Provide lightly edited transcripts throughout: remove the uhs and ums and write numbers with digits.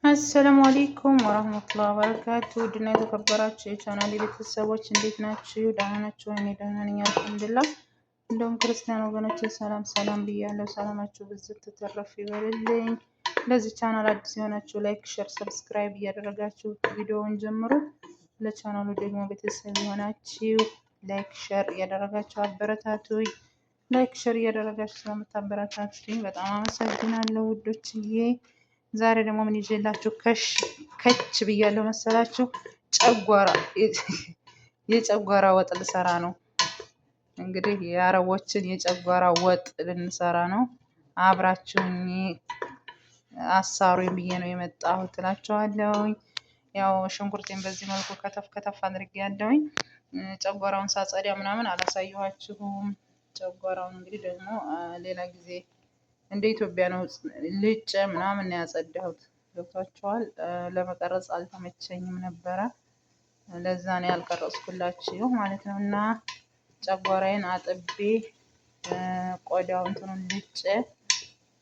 አሰላሙ አለይኩም ወራህመቱላሂ ወበረካቱ ድና የተከበራችሁ የቻናል ቤተሰቦች እንዴት ናችሁ? ደህና ናችሁ? እኔ ደህና ነኝ አልሐምዱሊላህ። እንደውም ክርስቲያን ወገኖች ሰላም ሰላም ብያለሁ። ሰላማችሁ ብዝት ተተረፍ ይበልልኝ። ለዚህ ቻናል አዲስ የሆናችሁ ላይክ፣ ሼር፣ ሰብስክራይብ እያደረጋችሁ ቪዲዮውን ጀምሩ። ለቻናሉ ደግሞ ቤተሰብ የሆናችሁ ላይክ፣ ሼር እያደረጋችሁ አበረታቱኝ። ላይክ ሼር እያደረጋችሁ ስለምታበረታቱኝ በጣም አመሰግናለሁ ውዶችዬ። ዛሬ ደግሞ ምን ይዤላችሁ ከች ብያለሁ መሰላችሁ? የጨጓራ ወጥ ልሰራ ነው። እንግዲህ የአረቦችን የጨጓራ ወጥ ልንሰራ ነው። አብራችሁኝ አሳሩኝ ብዬ ነው የመጣሁት እላችኋለሁኝ። ያው ሽንኩርቴን በዚህ መልኩ ከተፍ አድርጌያለሁኝ። ጨጓራውን ሳጸዳ ምናምን አላሳየኋችሁም። ጨጓራውን እንግዲህ ደግሞ ሌላ ጊዜ እንደ ኢትዮጵያ ነው ልጬ ምናምን ያጸዳሁት። ገብቷችኋል? ለመቀረጽ አልተመቸኝም ነበረ። ለዛ ነው ያልቀረጽኩላችሁ ማለት ነው። እና ጨጓራዬን አጥቤ ቆዳው እንትኑን ልጬ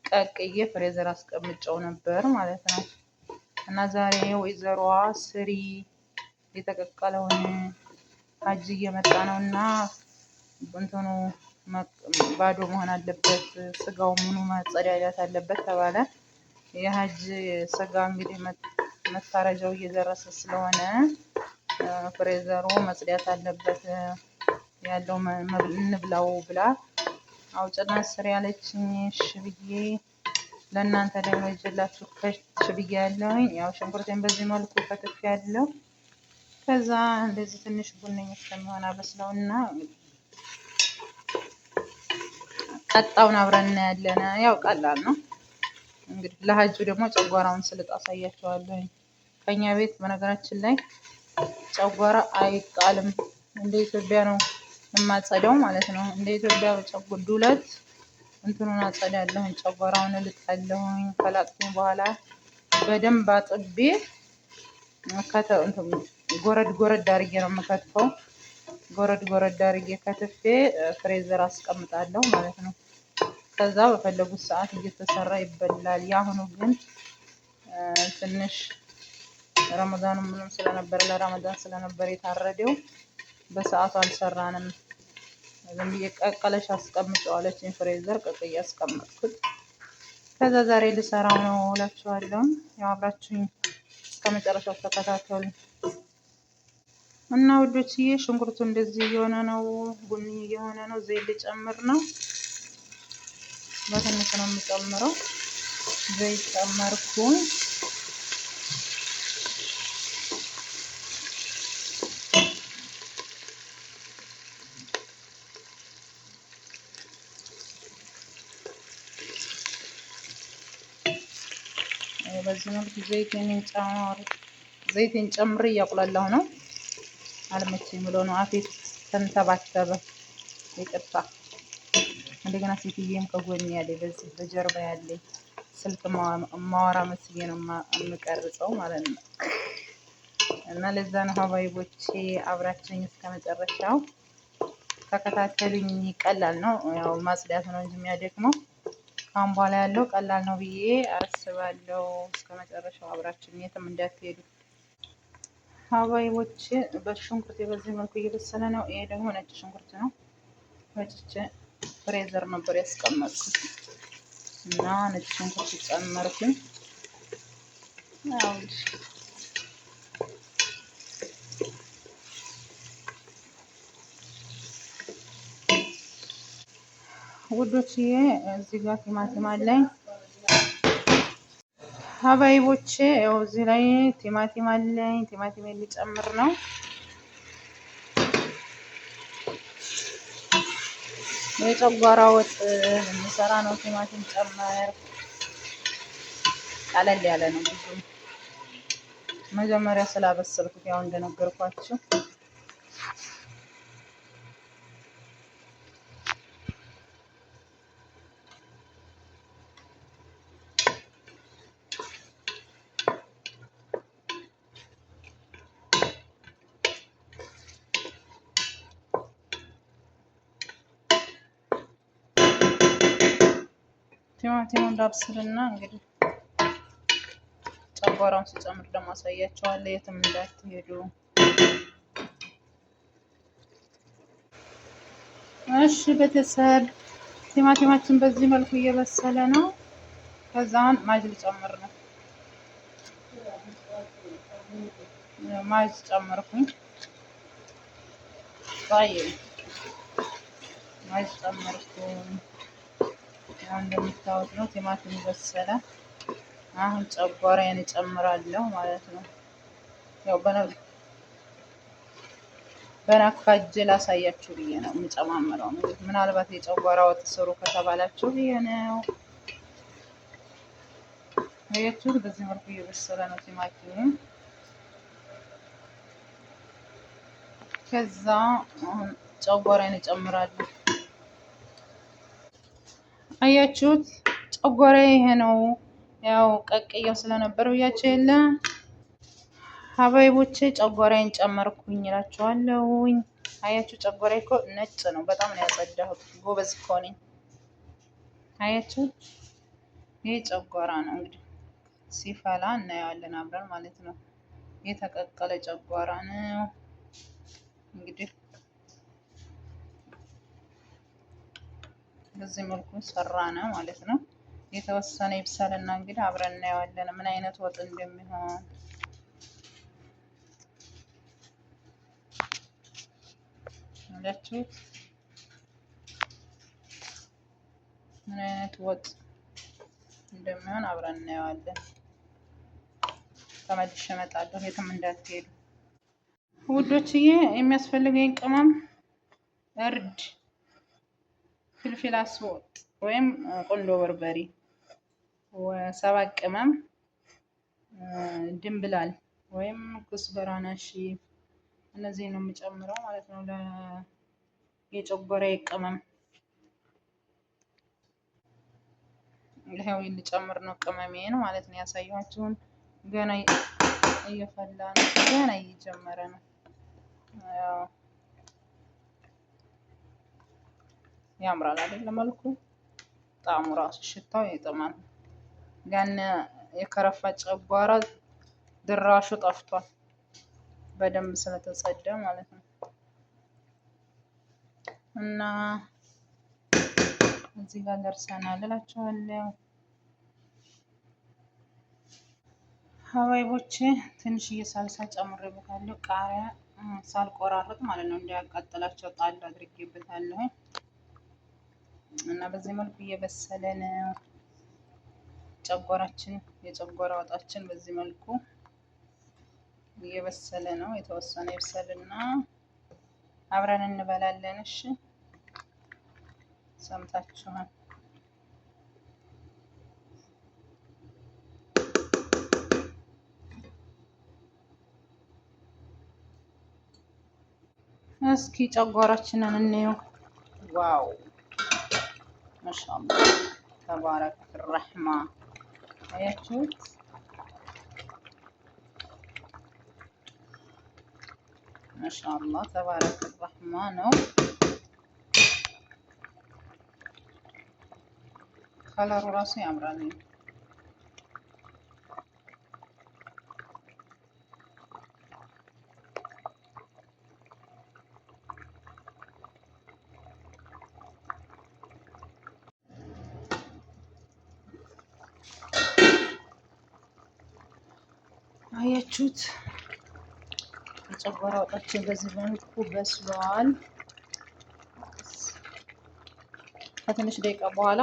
ቀቅዬ ፍሬዘር አስቀምጨው ነበር ማለት ነው። እና ዛሬ ወይዘሮዋ ስሪ የተቀቀለውን አጅ እየመጣ ነው እና እንትኑ ባዶ መሆን አለበት፣ ስጋው ምኑ መጸዳዳት አለበት ተባለ። የሀጅ ስጋ እንግዲህ መታረጃው እየደረሰ ስለሆነ ፍሬዘሩ መጽዳት አለበት ያለው እንብላው ብላ አውጭና ስር ያለችኝ። እሺ ብዬ ለእናንተ ደግሞ ይዤላችሁ ከች ብዬ ያለውኝ። ያው ሽንኩርቴን በዚህ መልኩ ከትፍ ያለው ከዛ እንደዚህ ትንሽ ቡነኝ እስከሚሆን አበስለውና ቀጣውን አብረን እናያለን። ያው ቀላል ነው እንግዲህ። ለሀጁ ደግሞ ጨጓራውን ስልጥ አሳያቸዋለሁ። ከኛ ቤት በነገራችን ላይ ጨጓራ አይጣልም። እንደ ኢትዮጵያ ነው የማጸዳው ማለት ነው። እንደ ኢትዮጵያ ዱለት እንትኑን አጸዳለሁኝ፣ ጨጓራውን እልጣለሁኝ። ከላጥኩኝ በኋላ በደንብ አጥቤ ጎረድ አድርጌ ነው የምከትፈው። ጎረድ አድርጌ ከትፌ ፍሬዘር አስቀምጣለሁ ማለት ነው። ከዛ በፈለጉት ሰዓት እየተሰራ ይበላል። ያሁኑ ግን ትንሽ ረመዳኑ ምንም ስለነበር ለረመዳን ስለነበር የታረደው በሰዓቱ አልሰራንም። ዝም ብዬ ቀቀለሽ አስቀምጨዋለችኝ ፍሬዘር ቀቅዬ አስቀመጥኩት። ከዛ ዛሬ ልሰራው ነው እላችኋለሁ። ያው አብራችሁኝ እስከ መጨረሻው ተከታተሉ እና ውዶችዬ። ሽንኩርቱ እንደዚህ እየሆነ ነው፣ ቡኒ እየሆነ ነው። ዘይት ልጨምር ነው። በትንሽ ነው የምጨምረው። ዘይት ጨመርኩኝ። በዚህ መልኩ ዘይቴን ጨምሬ እያቁላላሁ ነው። አልመቼኝ ብሎ ነው አፌ ተንተባተበ። ይቅርታ። እንደገና ሴትዬም ከጎን ያለ በዚህ በጀርባ ያለ ስልክ ማወራ መስዬ ነው የምቀርጸው ማለት ነው። እና ለዛ ነው ሀባይቦቼ አብራችሁኝ እስከ መጨረሻው ተከታተሉኝ። ቀላል ነው፣ ያው ማጽዳት ነው እንጂ የሚያደክመው። ካሁን በኋላ ያለው ቀላል ነው ብዬ አስባለሁ። እስከ መጨረሻው አብራችሁኝ የትም እንዳትሄዱ ሀባይቦቼ። በሽንኩርት በዚህ መልኩ እየበሰለ ነው። ይሄ ደግሞ ነጭ ሽንኩርት ነው። ፈጭቼ ፍሬዘር ነበር ያስቀመጥኩት እና ነጭ ሽንኩርት ጨመርኩኝ። ውዶችዬ እዚህ ጋር ቲማቲም አለኝ ሀባይቦቼ። ያው እዚህ ላይ ቲማቲም አለኝ። ቲማቲም ልጨምር ነው። የጨጓራ ወጥ የሚሰራ ነው። ቲማቲም ጨመር። ቀለል ያለ ነው። ብዙ መጀመሪያ ስላበሰልኩት ያው እንደነገርኳችሁ ቲማቲሙን ላብስልና እንግዲህ ጨጓራውን ስጨምር ደግሞ አሳያችኋለሁ። የትም እንዳትሄዱ። እሺ ቤተሰብ ቲማቲማችን በዚህ መልኩ እየበሰለ ነው። ከዛን ማጅ ልጨምር ነው። ማጅ ጨመርኩኝ። ማጅ ጨመርኩኝ። ያው እንደምታዩት ነው ቲማቲሙ በሰለ። አሁን ጨጓራዬን እጨምራለሁ ማለት ነው። ያው በነካጄ ላሳያችሁ ብዬ ነው የምጨማምረው። ምናልባት የጨጓራ ወጥ ስሩ ከተባላችሁ ብዬ ነው። አያችሁት? በዚህ መልኩ እየበሰለ ነው ቲማቲሙ። ከዛ አሁን ጨጓራዬን እጨምራለሁ። አያችሁት? ጨጓራዬ ይሄ ነው። ያው ቀቅየው ስለነበረው ብያችሁ የለ ሀባይቦቼ ጨጓራዬን ጨመርኩኝ እላችኋለሁኝ። አያችሁ ጨጓራዬ እኮ ነጭ ነው። በጣም ነው ያጸዳሁት። ጎበዝ እኮ ነኝ። አያችሁ ይሄ ጨጓራ ነው። እንግዲህ ሲፈላ እናየዋለን አብረን ማለት ነው። የተቀቀለ ጨጓራ ነው እንግዲህ በዚህ መልኩ ሰራነ ማለት ነው። የተወሰነ ይብሰልና እንግዲህ አብረን እናየዋለን ምን አይነት ወጥ እንደሚሆን። አላችሁት? ምን አይነት ወጥ እንደሚሆን አብረን እናየዋለን። ተመልሼ እመጣለሁ። የትም እንዳትሄዱ ውዶችዬ። የሚያስፈልገኝ ቅመም እርድ፣ ፍልፍል አስወጥ ወይም ቁንዶ በርበሬ፣ 7 ቅመም፣ ድንብላል ወይም ኩስበራ ነሺ። እነዚህ ነው የምጨምረው ማለት ነው። የጨጓራዬ ቅመም ይሄው ልጨምር ነው ቅመሜን ማለት ነው። ያሳያችሁን ገና እየፈላ ነው። ገና እየጀመረ ነው። ያው ያምራል አይደል? መልኩ ጣዕሙ ራሱ ሽታው ይጥማል። ያን የከረፋ ጨጓራ ድራሹ ጠፍቷል። በደንብ ስለተጸዳ ማለት ነው። እና እዚህ ጋር ደርሰናል እላችኋለሁ ሀባይቦቼ። ትንሽዬ ሳልሳ ጨምሬበታለሁ። ቃሪያ ሳልቆራረጥ ማለት ነው እንዳያቃጥላቸው ጣል አድርጌበታለሁ። እና በዚህ መልኩ እየበሰለ ነው ጨጓራችን። የጨጓራ ወጣችን በዚህ መልኩ እየበሰለ ነው። የተወሰነ ይብሰልና አብረን እንበላለን። እሺ ሰምታችኋል። እስኪ ጨጓራችንን እንየው። ዋው ማሻአላ ተባረክ ረህማ። አያችሁት? ማሻአላ ተባረክ ረህማ ነው። ከለሩ ራሱ ያምራል። አያችሁት? የጨጓራ ወጣችን በዚህ መልኩ በስሏል። ከትንሽ ደቂቃ በኋላ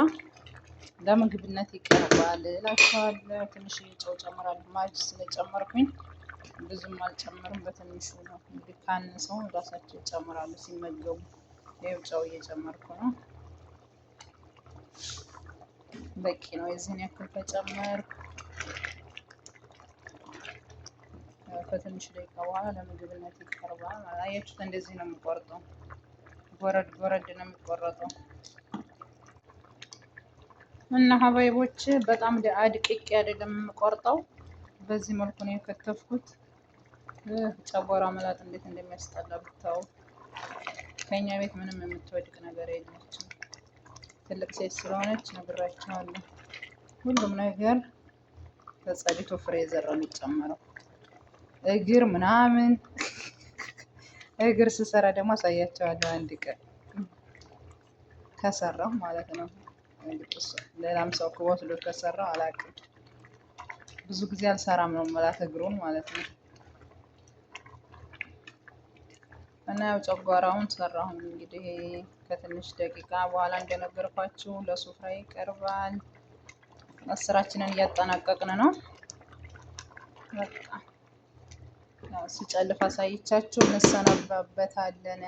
ለምግብነት ይቀርባል እላችኋለሁ። ትንሽ ጨው ጨምራለሁ። ማጅ ስለጨመርኩኝ ብዙም አልጨምርም፣ በትንሹ ነው። እንግዲህ ካነሰው ራሳቸው ይጨምራሉ ሲመገቡ። ይኸው ጨው እየጨመርኩ ነው። በቂ ነው። የዚህን ያክል ከጨመርኩ ከትንሽ ደቂቃ በኋላ ለምግብነት ይቀርባል። አያችሁት? እንደዚህ ነው የምቆርጠው። ጎረድ ጎረድ ነው የሚቆረጠው። እና ሀባይቦች በጣም አድቅቄ አይደለም የምቆርጠው። በዚህ መልኩ ነው የከተፍኩት። ጨጓራ መላጥ እንዴት እንደሚያስጠላ ብታው። ከኛ ቤት ምንም የምትወድቅ ነገር የለችም። ትልቅ ሴት ስለሆነች ነግራችኋለሁ። ሁሉም ነገር ተጸድቶ ፍሬዘር ነው የሚጨመረው። እግር ምናምን እግር ስሰራ ደግሞ አሳያቸዋለሁ አንድ ቀን ከሰራው ማለት ነው። ሌላም ሰው ወስዶ ከሰራው አላውቅም። ብዙ ጊዜ አልሰራም ነው የምላት እግሩን ማለት ነው። እና ያው ጨጓራውን ሰራሁኝ እንግዲህ ከትንሽ ደቂቃ በኋላ እንደነገርኳችሁ ለሱፍራ ይቀርባል። ስራችንን እያጠናቀቅን ነው። በቃ ያው ሲጨልፍ አሳይቻችሁ እንሰናባበታለን።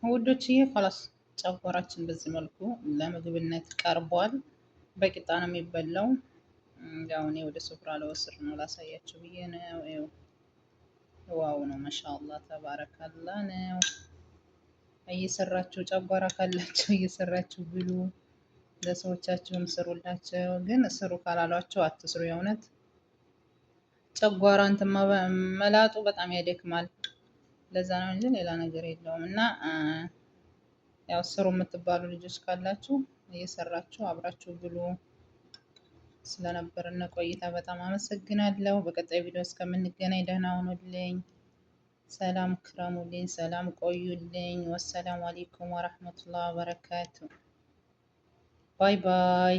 ውዶችዬ ኸላስ ጨጓራችን በዚህ መልኩ ለምግብነት ቀርቧል። በቂጣ ነው የሚበላው። ያው እኔ ወደ ስፍራ ለወስድ ነው ላሳያችሁ ብዬ ነው። ዋው ነው ማሻአላ ተባረካላ ነው። እየሰራችሁ ጨጓራ ካላችሁ እየሰራችሁ ብሉ። ለሰዎቻችሁም ስሩላቸው። ግን ስሩ ካላሏቸው አትስሩ። የእውነት ጨጓራ እንትን መላጡ በጣም ያደክማል። ለዛ ነው እንጂ ሌላ ነገር የለውም። እና ያው ስሩ የምትባሉ ልጆች ካላችሁ እየሰራችሁ አብራችሁ ብሉ። ስለነበረን ቆይታ በጣም አመሰግናለሁ። በቀጣይ ቪዲዮ እስከምንገናኝ ደህና ሁኑልኝ። ሰላም ክረሙልኝ፣ ሰላም ቆዩልኝ። ወሰላሙ አለይኩም ወራህመቱላሂ ወበረካቱ። ባይ ባይ።